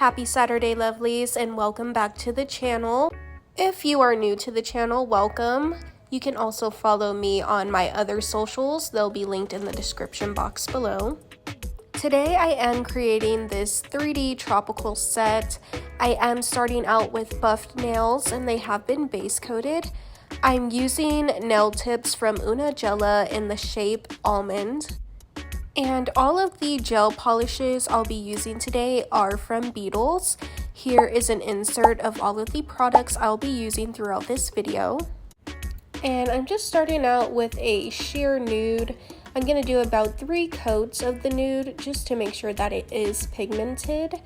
Happy Saturday, lovelies, and welcome back to the channel. If you are new to the channel, welcome. You can also follow me on my other socials. They'll be linked in the description box below. Today I am creating this 3D tropical set. I am starting out with buffed nails and they have been base coated. I'm using nail tips from Una Gela in the shape almond. And all of the gel polishes I'll be using today are from Beetles. Here is an insert of all of the products I'll be using throughout this video. And I'm just starting out with a sheer nude. I'm going to do about 3 coats of the nude just to make sure that it is pigmented.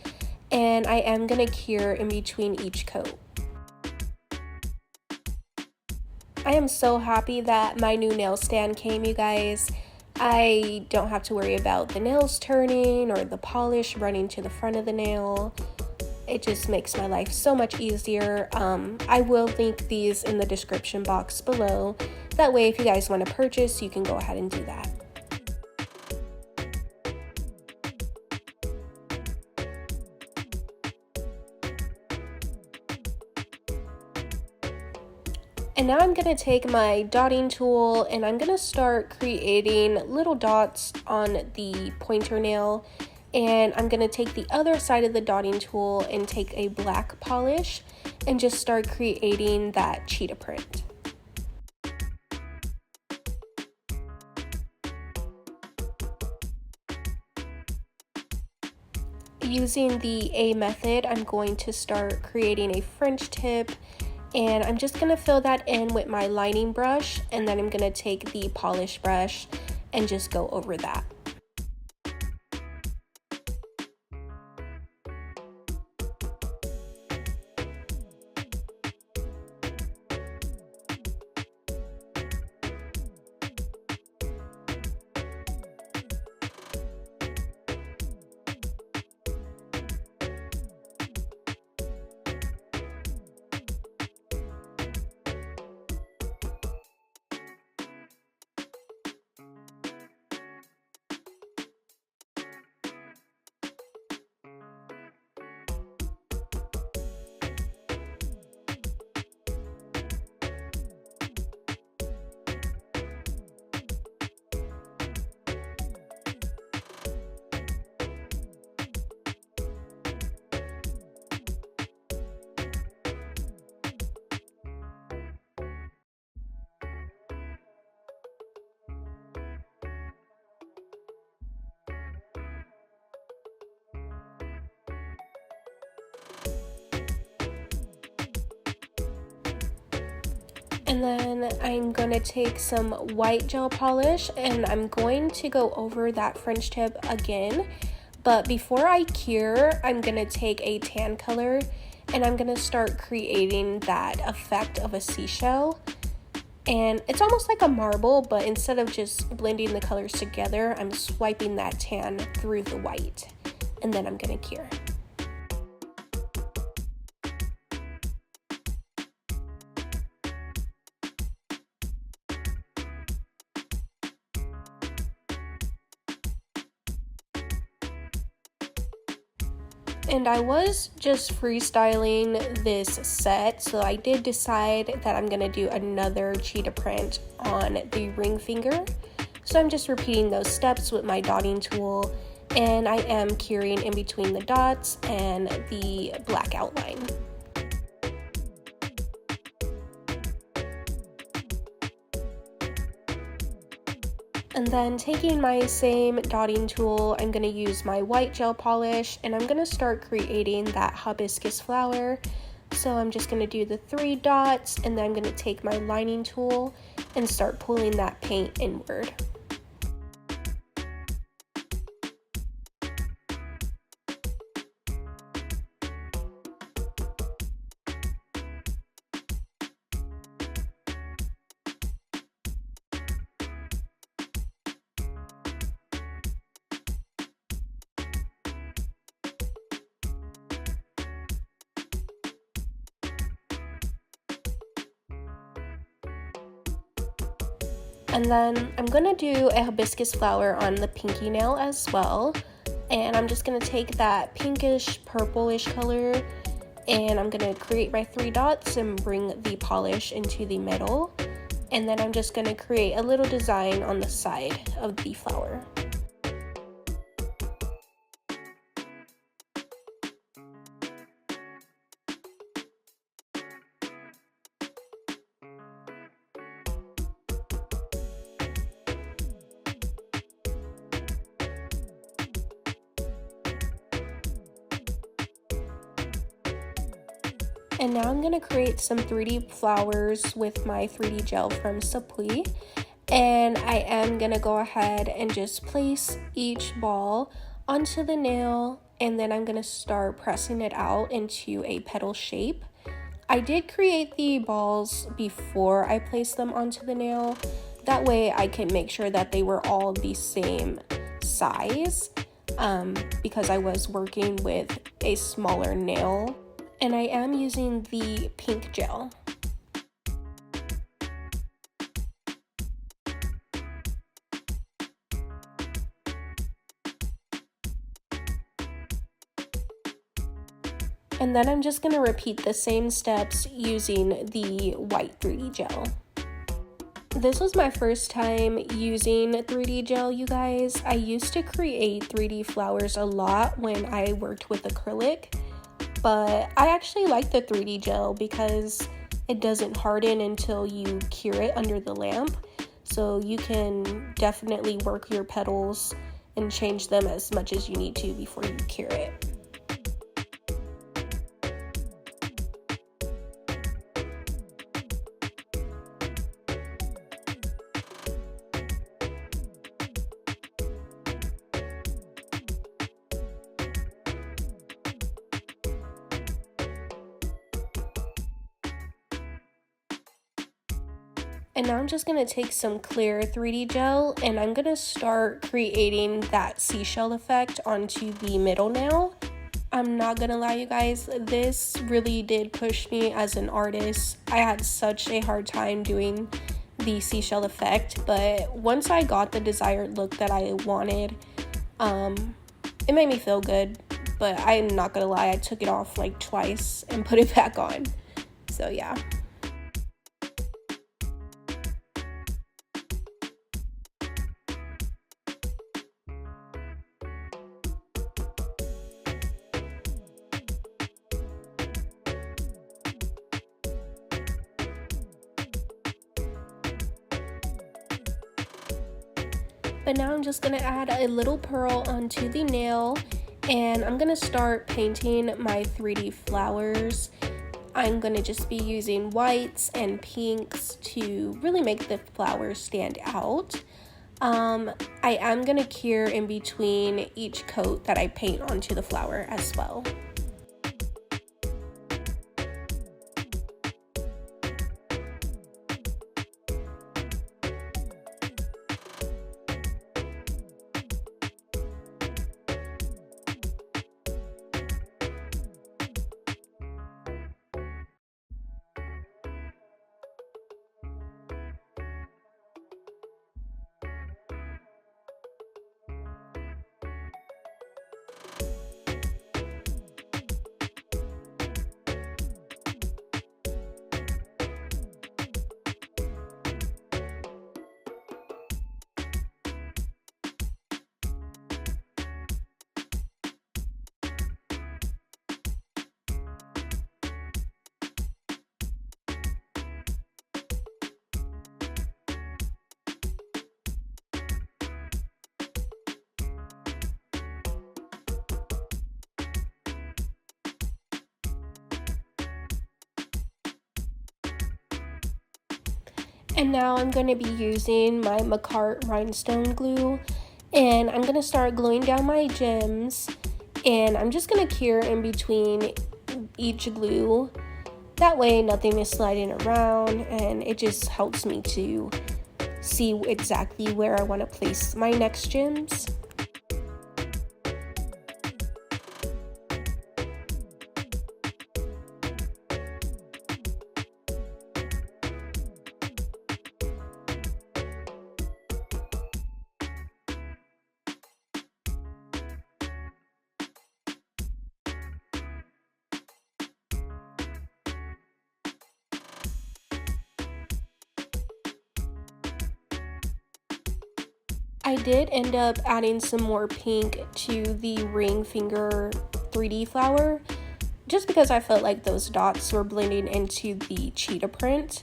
And I am going to cure in between each coat. I am so happy that my new nail stand came, you guys. I don't have to worry about the nails turning or the polish running to the front of the nail. It just makes my life so much easier. I will link these in the description box below. That way, if you guys want to purchase, you can go ahead and do that. And now I'm going to take my dotting tool and I'm going to start creating little dots on the pointer nail. And I'm going to take the other side of the dotting tool and take a black polish and just start creating that cheetah print. Using the A method, I'm going to start creating a French tip. And I'm just going to fill that in with my lining brush, and then I'm going to take the polish brush and just go over that. And then I'm going to take some white gel polish and I'm going to go over that French tip again. But before I cure, I'm going to take a tan color and I'm going to start creating that effect of a seashell. And it's almost like a marble, but instead of just blending the colors together, I'm swiping that tan through the white. And then I'm going to cure. And I was just freestyling this set, so I did decide that I'm going to do another cheetah print on the ring finger. So I'm just repeating those steps with my dotting tool, and I am curing in between the dots and the black outline. And then taking my same dotting tool, I'm going to use my white gel polish and I'm going to start creating that hibiscus flower. So I'm just going to do the 3 dots and then I'm going to take my lining tool and start pulling that paint inward. And then I'm going to do a hibiscus flower on the pinky nail as well. And I'm just going to take that pinkish purplish color and I'm going to create my 3 dots and bring the polish into the middle. And then I'm just going to create a little design on the side of the flower. And now I'm going to create some 3D flowers with my 3D gel from Sapui. And I am going to go ahead and just place each ball onto the nail, and then I'm going to start pressing it out into a petal shape. I did create the balls before I placed them onto the nail. That way I can make sure that they were all the same size because I was working with a smaller nail. And I am using the pink gel. And then I'm just going to repeat the same steps using the white 3D gel. This was my first time using 3D gel, you guys. I used to create 3D flowers a lot when I worked with acrylic. But I actually like the 3D gel because it doesn't harden until you cure it under the lamp. So you can definitely work your petals and change them as much as you need to before you cure it. And now I'm just going to take some clear 3D gel and I'm going to start creating that seashell effect onto the middle nail. I'm not going to lie, you guys, this really did push me as an artist. I had such a hard time doing the seashell effect, but once I got the desired look that I wanted, it made me feel good. But I'm not going to lie, I took it off like twice and put it back on. So yeah. But now I'm just going to add a little pearl onto the nail and I'm going to start painting my 3D flowers. I'm going to just be using whites and pinks to really make the flowers stand out. I am going to cure in between each coat that I paint onto the flower as well. And now I'm going to be using my Rhinestone glue and I'm going to start gluing down my gems and I'm just going to cure in between each glue. That way nothing is sliding around and it just helps me to see exactly where I want to place my next gems. I did end up adding some more pink to the ring finger 3D flower, just because I felt like those dots were blending into the cheetah print.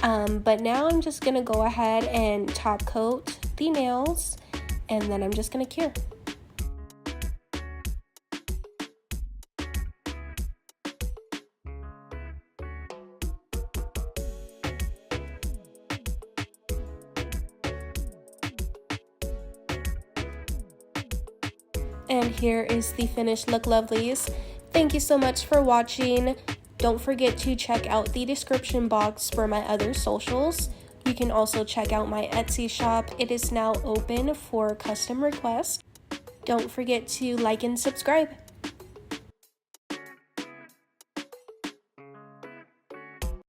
But now I'm just gonna go ahead and top coat the nails, and then I'm just gonna cure. And here is the finished look, lovelies. Thank you so much for watching. Don't forget to check out the description box for my other socials. You can also check out my Etsy shop. It is now open for custom requests. Don't forget to like and subscribe.